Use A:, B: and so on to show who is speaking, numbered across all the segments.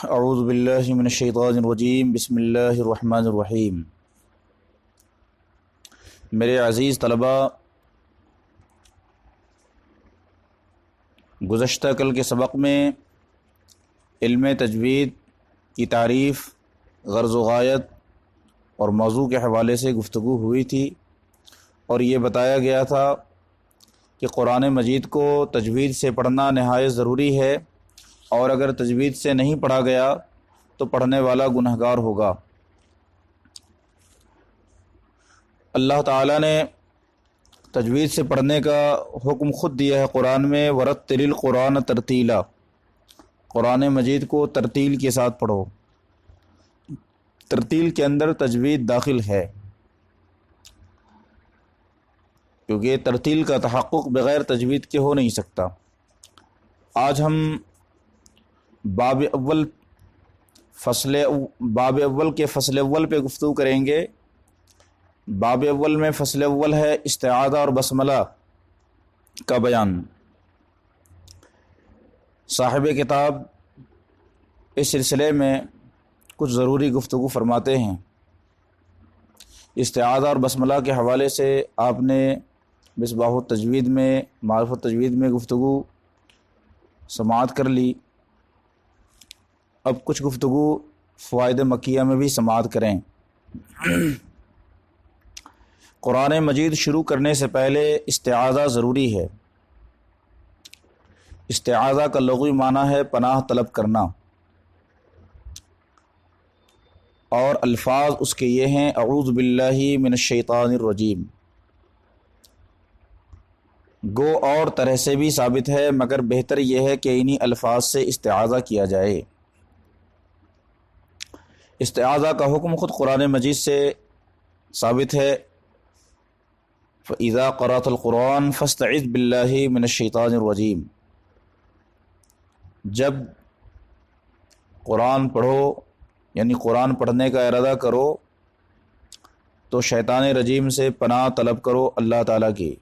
A: اعوذ باللہ من الشیطان الرجیم بسم اللہ الرحمن الرحیم۔ میرے عزیز طلباء، گزشتہ کل کے سبق میں علم تجوید کی تعریف، غرض و غایت اور موضوع کے حوالے سے گفتگو ہوئی تھی، اور یہ بتایا گیا تھا کہ قرآن مجید کو تجوید سے پڑھنا نہایت ضروری ہے، اور اگر تجوید سے نہیں پڑھا گیا تو پڑھنے والا گنہگار ہوگا۔ اللہ تعالیٰ نے تجوید سے پڑھنے کا حکم خود دیا ہے قرآن میں، وَرَتِّلِ الْقُرْآنَ تَرْتِیلًا، قرآن مجید کو ترتیل کے ساتھ پڑھو۔ ترتیل کے اندر تجوید داخل ہے، کیونکہ ترتیل کا تحقق بغیر تجوید کے ہو نہیں سکتا۔ آج ہم باب اول کے فصل اول پہ گفتگو کریں گے۔ باب اول میں فصل اول ہے استعاذہ اور بسملہ کا بیان۔ صاحب کتاب اس سلسلے میں کچھ ضروری گفتگو فرماتے ہیں۔ استعاذہ اور بسملہ کے حوالے سے آپ نے مصباح التجوید میں، معرفت التجوید میں گفتگو سماعت کر لی، اب کچھ گفتگو فوائد مکیہ میں بھی سماعت کریں۔ قرآن مجید شروع کرنے سے پہلے استعاذہ ضروری ہے۔ استعاذہ کا لغوی معنی ہے پناہ طلب کرنا، اور الفاظ اس کے یہ ہیں: اعوذ باللہ من الشیطان الرجیم۔ گو اور طرح سے بھی ثابت ہے، مگر بہتر یہ ہے کہ انہی الفاظ سے استعاذہ کیا جائے۔ استعاذہ کا حکم خود قرآن مجید سے ثابت ہے، فَإِذَا قَرَأْتَ الْقُرْآنَ فَاسْتَعِذْ بِاللَّهِ مِنَ الشَّيْطَانِ الرَّجِيمِ۔ جب قرآن پڑھو، یعنی قرآن پڑھنے کا ارادہ کرو، تو شیطان رجیم سے پناہ طلب کرو اللہ تعالیٰ کی۔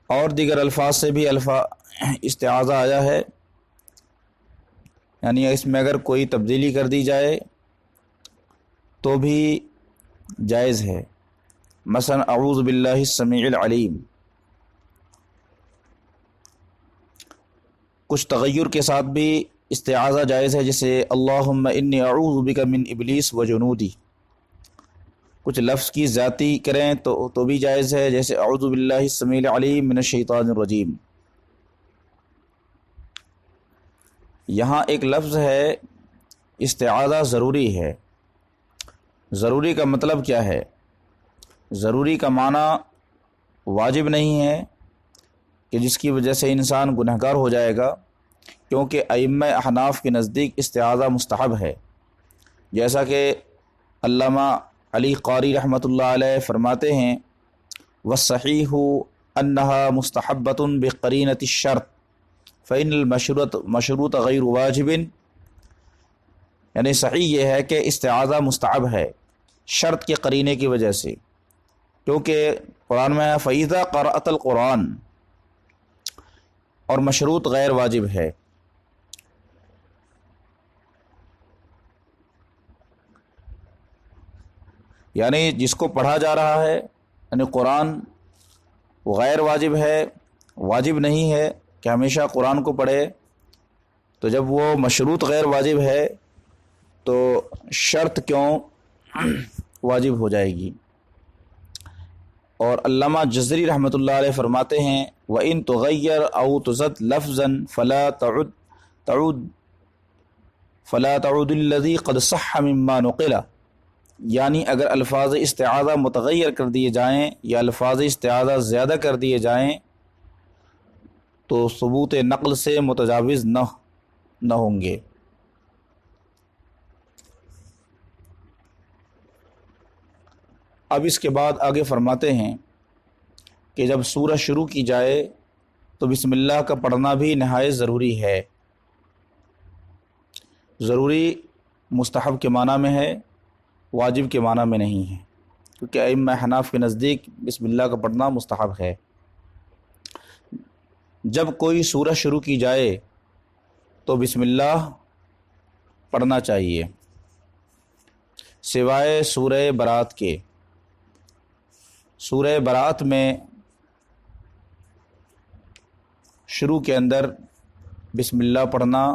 A: اور دیگر الفاظ سے بھی استعاذہ آیا ہے، یعنی اس میں اگر کوئی تبدیلی کر دی جائے تو بھی جائز ہے۔ مثلا اعوذ باللہ السمیع العلیم، کچھ تغیر کے ساتھ بھی استعاذہ جائز ہے، جیسے اللہم انی اعوذ بک من ابلیس و جنودی۔ کچھ لفظ کی زیادتی کریں تو بھی جائز ہے، جیسے اعوذ باللہ السمیع العلیم من الشیطان الرجیم۔ یہاں ایک لفظ ہے استعاذہ ضروری ہے۔ ضروری کا مطلب کیا ہے؟ ضروری کا معنی واجب نہیں ہے کہ جس کی وجہ سے انسان گنہگار ہو جائے گا، کیونکہ ائمہ احناف کے نزدیک استعاذہ مستحب ہے، جیسا کہ علامہ علی قاری رحمۃ اللہ علیہ فرماتے ہیں: والصحیح انہا مستحبۃ بقرینۃ الشرط فإن المشروط غیر واجب۔ یعنی صحیح یہ ہے کہ استعاذہ مستحب ہے شرط کے قرینے کی وجہ سے، کیونکہ قرآن میں ہے فَإِذَا قَرَأْتَ الْقُرْآنَ، اور مشروط غیر واجب ہے۔ یعنی جس کو پڑھا جا رہا ہے، یعنی قرآن، وہ غیر واجب ہے، واجب نہیں ہے کہ ہمیشہ قرآن کو پڑھے۔ تو جب وہ مشروط غیر واجب ہے تو شرط کیوں واجب ہو جائے گی؟ اور علامہ جزری رحمۃ اللہ علیہ فرماتے ہیں: وَإِن تُغَيَّرْ أَوْ تُزَدْ لَفْظًا فَلَا تَعُدُ الَّذِي قَدْ صَحَّ مِمَّا نُقِلَ۔ یعنی اگر الفاظ استعاذہ متغیر کر دیے جائیں یا الفاظ استعاذہ زیادہ کر دیے جائیں تو ثبوت نقل سے متجاوز نہ ہوں گے۔ اب اس کے بعد آگے فرماتے ہیں کہ جب سورہ شروع کی جائے تو بسم اللہ کا پڑھنا بھی نہایت ضروری ہے۔ ضروری مستحب کے معنی میں ہے، واجب کے معنی میں نہیں ہے، کیونکہ ائمہ احناف کے نزدیک بسم اللہ کا پڑھنا مستحب ہے۔ جب کوئی سورہ شروع کی جائے تو بسم اللہ پڑھنا چاہیے، سوائے سورہ برات کے۔ سورہ برات میں شروع کے اندر بسم اللہ پڑھنا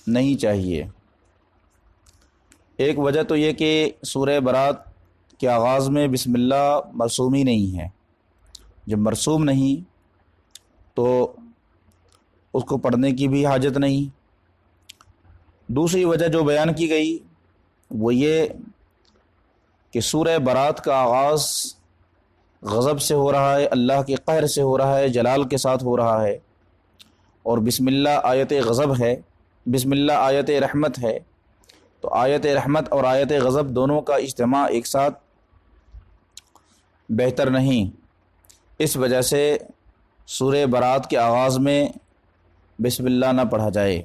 A: نہیں چاہیے۔ ایک وجہ تو یہ کہ سورہ برات کے آغاز میں بسم اللہ مرسوم ہی نہیں ہے، جب مرسوم نہیں تو اس کو پڑھنے کی بھی حاجت نہیں۔ دوسری وجہ جو بیان کی گئی وہ یہ کہ سورہ برات کا آغاز غضب سے ہو رہا ہے، اللہ کے قہر سے ہو رہا ہے، جلال کے ساتھ ہو رہا ہے، اور بسم اللہ آیت غضب ہے، بسم اللہ آیت رحمت ہے، تو آیت رحمت اور آیت غضب دونوں کا اجتماع ایک ساتھ بہتر نہیں۔ اس وجہ سے سورہ برات کے آغاز میں بسم اللہ نہ پڑھا جائے۔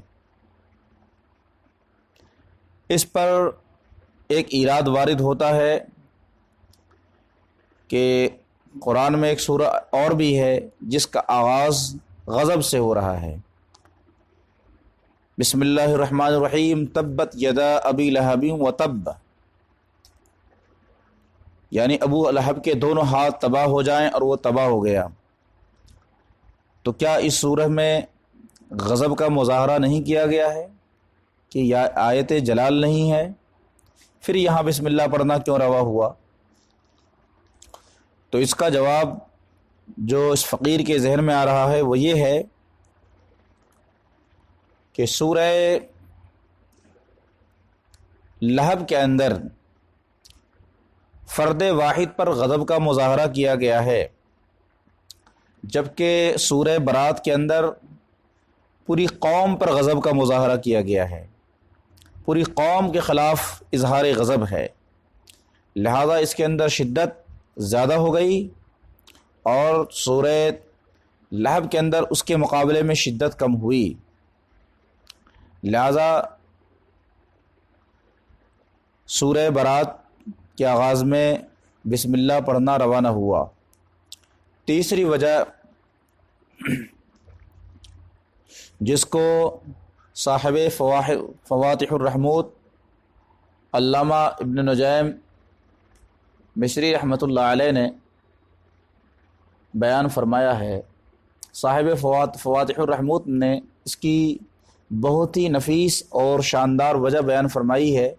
A: اس پر ایک ایراد وارد ہوتا ہے کہ قرآن میں ایک سورہ اور بھی ہے جس کا آغاز غضب سے ہو رہا ہے، بسم اللہ الرحمن الرحیم، تبت یدا ابی لہب وتب، یعنی ابو لہب کے دونوں ہاتھ تباہ ہو جائیں اور وہ تباہ ہو گیا۔ تو کیا اس سورہ میں غضب کا مظاہرہ نہیں کیا گیا ہے کہ یا آیت جلال نہیں ہے؟ پھر یہاں بسم اللہ پڑھنا کیوں روا ہوا؟ تو اس کا جواب جو اس فقیر کے ذہن میں آ رہا ہے وہ یہ ہے کہ سورہ لہب کے اندر فرد واحد پر غضب کا مظاہرہ کیا گیا ہے، جبکہ سورہ برات کے اندر پوری قوم پر غضب کا مظاہرہ کیا گیا ہے، پوری قوم کے خلاف اظہار غضب ہے، لہذا اس کے اندر شدت زیادہ ہو گئی، اور سورہ لہب کے اندر اس کے مقابلے میں شدت کم ہوئی، لہذا سورہ برات کے آغاز میں بسم اللہ پڑھنا روا نہ ہوا۔ تیسری وجہ جس کو صاحب فواتح الرحموت علامہ ابن نجیم مصری رحمۃ اللہ علیہ نے بیان فرمایا ہے، صاحب فواتح الرحموت نے اس کی بہت ہی نفیس اور شاندار وجہ بیان فرمائی ہے،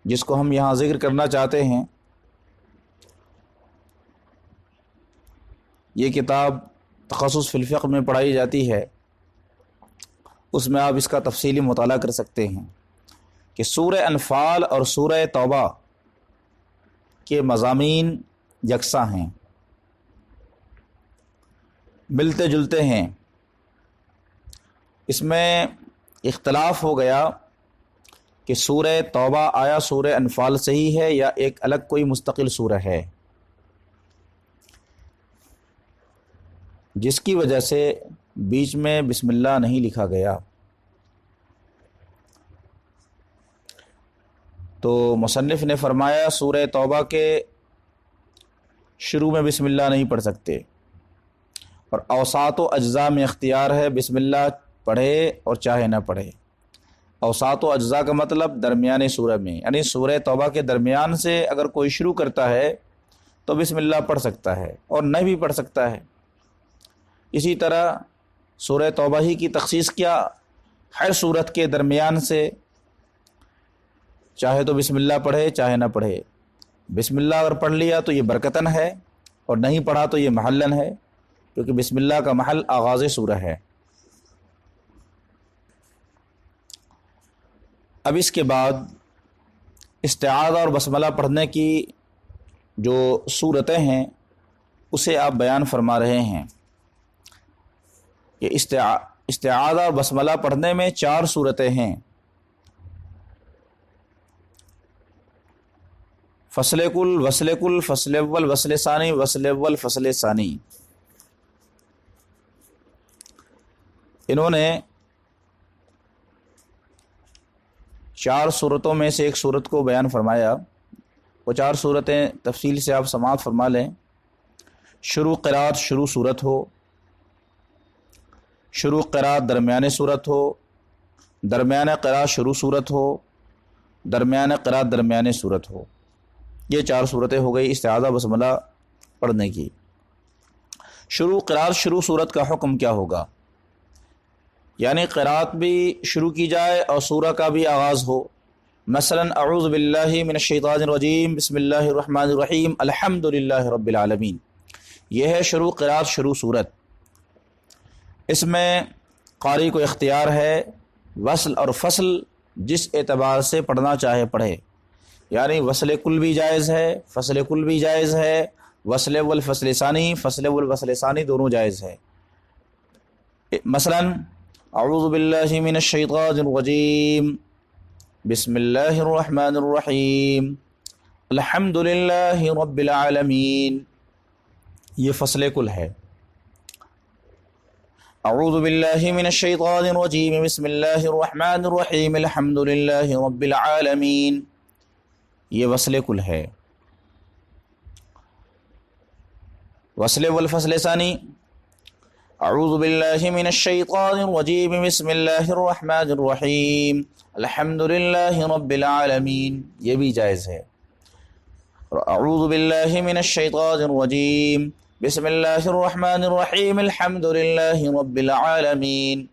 A: جس کو ہم یہاں ذکر کرنا چاہتے ہیں۔ یہ کتاب تخصص فی الفقہ میں پڑھائی جاتی ہے، اس میں آپ اس کا تفصیلی مطالعہ کر سکتے ہیں کہ سورہ انفال اور سورہ توبہ کے مضامین یکساں ہیں، ملتے جلتے ہیں۔ اس میں اختلاف ہو گیا کہ سورہ توبہ آیا سورہ انفال سے ہی ہے یا ایک الگ کوئی مستقل سورہ ہے، جس کی وجہ سے بیچ میں بسم اللہ نہیں لکھا گیا۔ تو مصنف نے فرمایا سورہ توبہ کے شروع میں بسم اللہ نہیں پڑھ سکتے، اور اوساط و اجزاء میں اختیار ہے بسم اللہ پڑھے اور چاہے نہ پڑھے۔ اوساط و اجزاء کا مطلب درمیانے سورہ میں، یعنی سورہ توبہ کے درمیان سے اگر کوئی شروع کرتا ہے تو بسم اللہ پڑھ سکتا ہے اور نہ بھی پڑھ سکتا ہے۔ اسی طرح سورہ توبہ ہی کی تخصیص کیا، ہر سورت کے درمیان سے چاہے تو بسم اللہ پڑھے چاہے نہ پڑھے، بسم اللہ اگر پڑھ لیا تو یہ برکتن ہے، اور نہیں پڑھا تو یہ محلن ہے، کیونکہ بسم اللہ کا محل آغاز سورہ ہے۔ اب اس کے بعد استعاذہ اور بسملہ پڑھنے کی جو صورتیں ہیں اسے آپ بیان فرما رہے ہیں کہ استعاذہ اور بسملہ پڑھنے میں 4 صورتیں ہیں۔ فصل کل، وصل کل، فصل اول، وصل ثانی، وصل اول، فصل ثانی۔ انہوں نے 4 صورتوں میں سے ایک صورت کو بیان فرمایا، وہ 4 صورتیں تفصیل سے آپ سماعت فرما لیں۔ شروع قرات شروع صورت ہو، شروع قرات درمیان صورت ہو، درمیان قرات شروع صورت ہو، درمیان قرات درمیان صورت ہو، یہ 4 صورتیں ہو گئی استعاذہ بسملہ پڑھنے کی۔ شروع قرات شروع صورت کا حکم کیا ہوگا؟ یعنی قرات بھی شروع کی جائے اور سورہ کا بھی آغاز ہو، مثلا اعوذ باللہ من الشیطان الرجیم بسم اللہ الرحمن الرحیم الحمد للہ رب العالمین، یہ ہے شروع قرات شروع صورت۔ اس میں قاری کو اختیار ہے وصل اور فصل جس اعتبار سے پڑھنا چاہے پڑھے، یعنی وصل کل بھی جائز ہے، فصل کل بھی جائز ہے، وصل والفصل ثانی، فصل والفصل ثانی دونوں جائز ہے۔ مثلا اعوذ باللہ من الشیطان الرجیم بسم اللہ الرحمن الرحیم الحمد للہ رب العالمین، یہ فصل کل ہے۔ اعوذ باللہ من الشیطان الرجیم بسم اللہ الرحمن الرحیم الحمد للہ رب العالمین، یہ وصل کل ہے۔ وصل والفصل ثانی اعوذ باللہ من الشیطان الرجیم بسم اللہ الرحمن الرحیم الحمد للہ رب العالمین، یہ بھی جائز ہے۔ اعوذ باللہ من الشیطان الرجیم بسم اللہ الرحمن الرحیم الحمد للہ رب العالمین،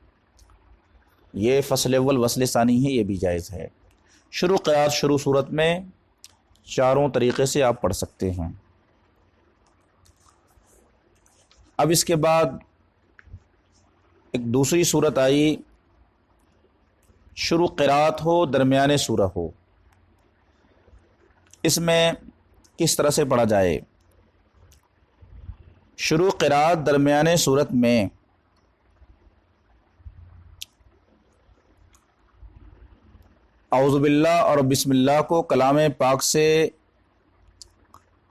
A: یہ فصل والوصل ثانی ہے، یہ بھی جائز ہے۔ شروع قرات شروع صورت میں چاروں طریقے سے آپ پڑھ سکتے ہیں۔ اب اس کے بعد ایک دوسری صورت آئی، شروع قرات ہو درمیان سورہ ہو، اس میں کس طرح سے پڑھا جائے؟ شروع قرات درمیان سورت میں اعوذ باللہ اور بسم اللہ کو کلام پاک سے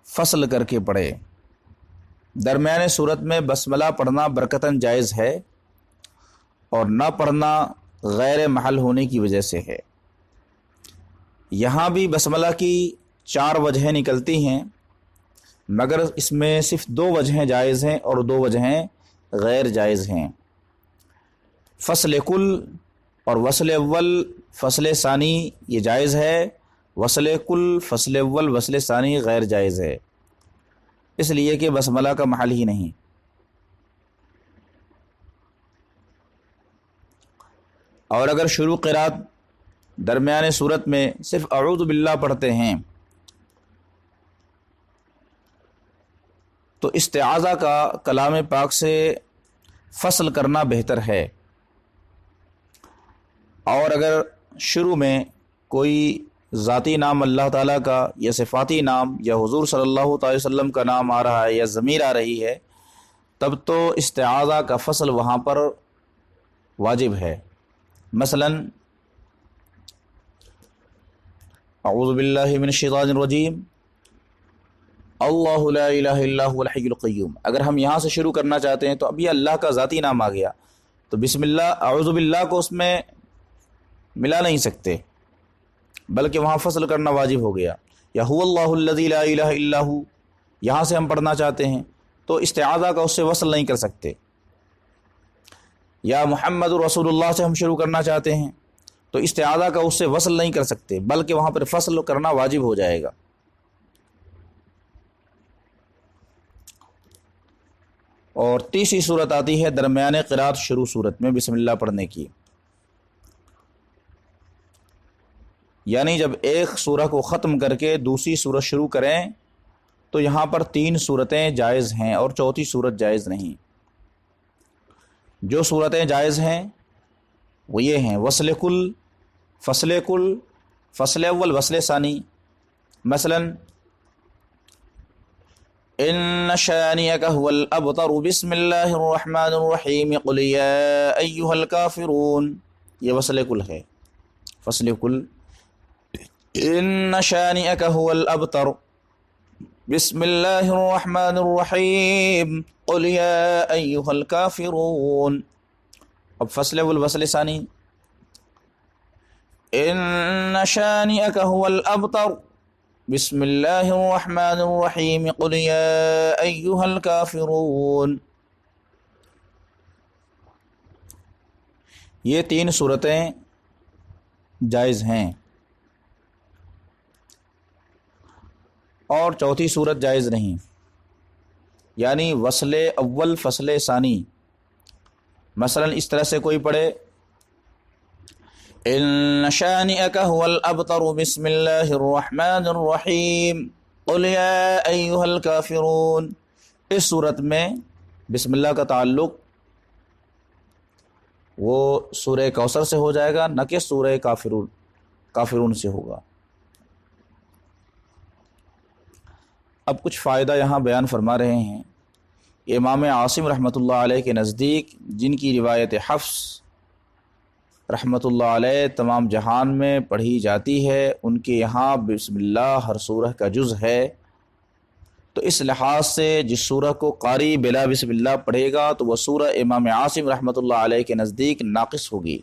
A: فصل کر کے پڑھے۔ درمیان صورت میں بسملہ پڑھنا برکتاً جائز ہے اور نہ پڑھنا غیر محل ہونے کی وجہ سے ہے۔ یہاں بھی بسملہ کی 4 وجہیں نکلتی ہیں، مگر اس میں صرف 2 وجہیں جائز ہیں اور 2 وجہیں غیر جائز ہیں۔ فصل کل اور وصل اول فصل ثانی یہ جائز ہے، وصل کل فصل اول وصل ثانی غیر جائز ہے، اس لیے کہ بسملہ کا محل ہی نہیں۔ اور اگر شروع قرات درمیان صورت میں صرف اعوذ باللہ پڑھتے ہیں تو استعاذہ کا کلام پاک سے فصل کرنا بہتر ہے۔ اور اگر شروع میں کوئی ذاتی نام اللہ تعالیٰ کا یا صفاتی نام یا حضور صلی اللہ تعالی وسلم کا نام آ رہا ہے یا ضمیر آ رہی ہے، تب تو استعاذہ کا فصل وہاں پر واجب ہے۔ مثلا اعوذ باللہ من الشیطان الرجیم اللہ لا الہ الا هو الحی القیوم، اگر ہم یہاں سے شروع کرنا چاہتے ہیں تو اب یہ اللہ کا ذاتی نام آ گیا، تو بسم اللہ اعوذ باللہ کو اس میں ملا نہیں سکتے، بلکہ وہاں فصل کرنا واجب ہو گیا۔ یا هو اللہ الذی لا الہ الا هو یہاں سے ہم پڑھنا چاہتے ہیں تو استعاذہ کا اس سے وصل نہیں کر سکتے۔ یا محمد رسول اللہ سے ہم شروع کرنا چاہتے ہیں تو استعاذہ کا اس سے وصل نہیں کر سکتے، بلکہ وہاں پر فصل کرنا واجب ہو جائے گا۔ اور تیسری صورت آتی ہے درمیان قرات شروع صورت میں بسم اللہ پڑھنے کی، یعنی جب ایک سورہ کو ختم کر کے دوسری سورت شروع کریں تو یہاں پر 3 صورتیں جائز ہیں اور چوتھی صورت جائز نہیں۔ جو صورتیں جائز ہیں وہ یہ ہیں وصل کل، فصل اول وصل ثانی۔ مثلا ان شانئک هو الابتر بسم اللہ الرحمن الرحیم قل یا ایہا الکافرون، یہ وصل کل ہے۔ فصل کل ان شانئک هو الابتر بسم اللہ الرحمن الرحیم قل یا ایہا الکافرون۔ اب فصل والوصل ثانی ان شانئک هو الابتر بسم اللہ الرحمن الرحیم قل یا ایہا الکافرون، یہ 3 صورتیں جائز ہیں، اور چوتھی صورت جائز نہیں، یعنی وصل اول فصل ثانی۔ مثلا اس طرح سے کوئی پڑھے ان شانئک هو الابتر بسم اللہ الرحمن الرحیم قل یا ایہا الکافرون، اس صورت میں بسم اللہ کا تعلق وہ سورہ کوثر سے ہو جائے گا، نہ کہ سورہ کافرون سے ہوگا۔ اب کچھ فائدہ یہاں بیان فرما رہے ہیں۔ امام عاصم رحمۃ اللہ علیہ کے نزدیک، جن کی روایت حفص رحمۃ اللہ علیہ تمام جہان میں پڑھی جاتی ہے، ان کے یہاں بسم اللہ ہر سورہ کا جز ہے، تو اس لحاظ سے جس سورہ کو قاری بلا بسم اللہ پڑھے گا تو وہ سورہ امام عاصم رحمۃ اللہ علیہ کے نزدیک ناقص ہوگی۔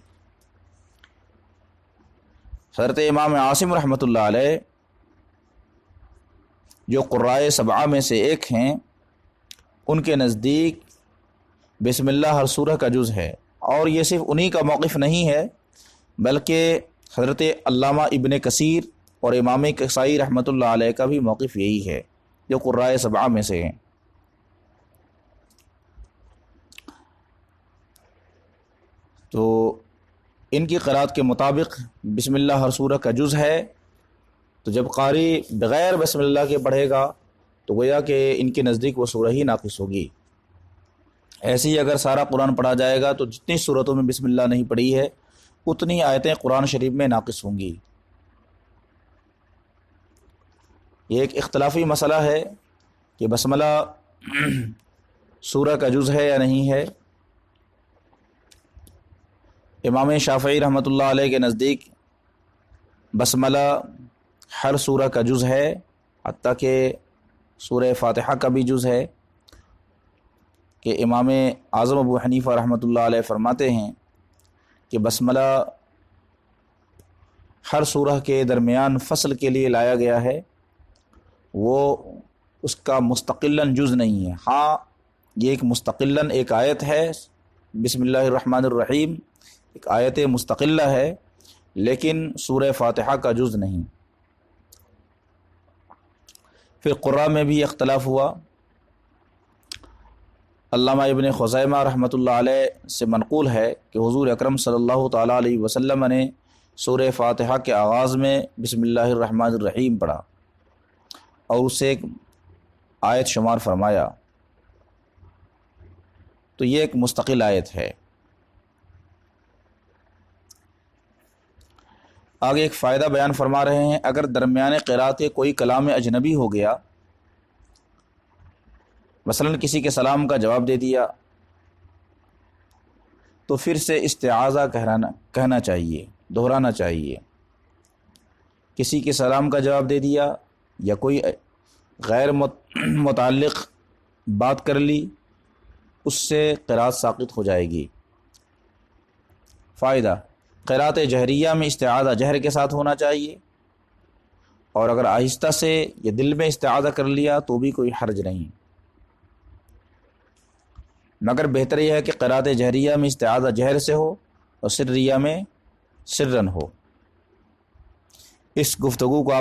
A: حضرت امام عاصم رحمۃ اللہ علیہ جو قرائے 7 میں سے ایک ہیں، ان کے نزدیک بسم اللہ ہر سورہ کا جز ہے، اور یہ صرف انہی کا موقف نہیں ہے، بلکہ حضرت علامہ ابن کثیر اور امام کسائی رحمۃ اللہ علیہ کا بھی موقف یہی ہے، جو قرائے 7 میں سے ہیں۔ تو ان کی قرات کے مطابق بسم اللہ ہر سورہ کا جز ہے، تو جب قاری بغیر بسم اللہ کے پڑھے گا تو گویا کہ ان کے نزدیک وہ سورہ ہی ناقص ہوگی۔ ایسے ہی اگر سارا قرآن پڑھا جائے گا تو جتنی صورتوں میں بسم اللہ نہیں پڑھی ہے اتنی آیتیں قرآن شریف میں ناقص ہوں گی۔ یہ ایک اختلافی مسئلہ ہے کہ بسملہ سورہ کا جز ہے یا نہیں ہے۔ امام شافعی رحمۃ اللہ علیہ کے نزدیک بسملہ ہر سورہ کا جز ہے، حتیٰ کہ سورہ فاتحہ کا بھی جز ہے، کہ امام اعظم ابو حنیفہ رحمۃ اللہ علیہ فرماتے ہیں کہ بسملہ ہر سورہ کے درمیان فصل کے لیے لایا گیا ہے، وہ اس کا مستقلاً جز نہیں ہے۔ ہاں، یہ ایک مستقلاً ایک آیت ہے، بسم اللہ الرحمن الرحیم ایک آیت مستقلہ ہے، لیکن سورہ فاتحہ کا جز نہیں۔ پھر قراء میں بھی اختلاف ہوا۔ علامہ ابن خزیمہ رحمۃ اللہ علیہ سے منقول ہے کہ حضور اکرم صلی اللہ تعالیٰ علیہ وسلم نے سورہ فاتحہ کے آغاز میں بسم اللہ الرحمن الرحیم پڑھا اور اسے ایک آیت شمار فرمایا، تو یہ ایک مستقل آیت ہے۔ آگے ایک فائدہ بیان فرما رہے ہیں، اگر درمیان قرات کوئی کلام اجنبی ہو گیا، مثلا کسی کے سلام کا جواب دے دیا، تو پھر سے استعاذہ کہنا چاہیے، دہرانا چاہیے۔ کسی کے سلام کا جواب دے دیا یا کوئی غیر متعلق بات کر لی، اس سے قرات ساقط ہو جائے گی۔ فائدہ، قرات جہریہ میں استعاذہ جہر کے ساتھ ہونا چاہیے، اور اگر آہستہ سے یا دل میں استعاذہ کر لیا تو بھی کوئی حرج نہیں، مگر بہتر یہ ہے کہ قرات جہریہ میں استعاذہ جہر سے ہو اور سریہ میں سرن ہو۔ اس گفتگو کو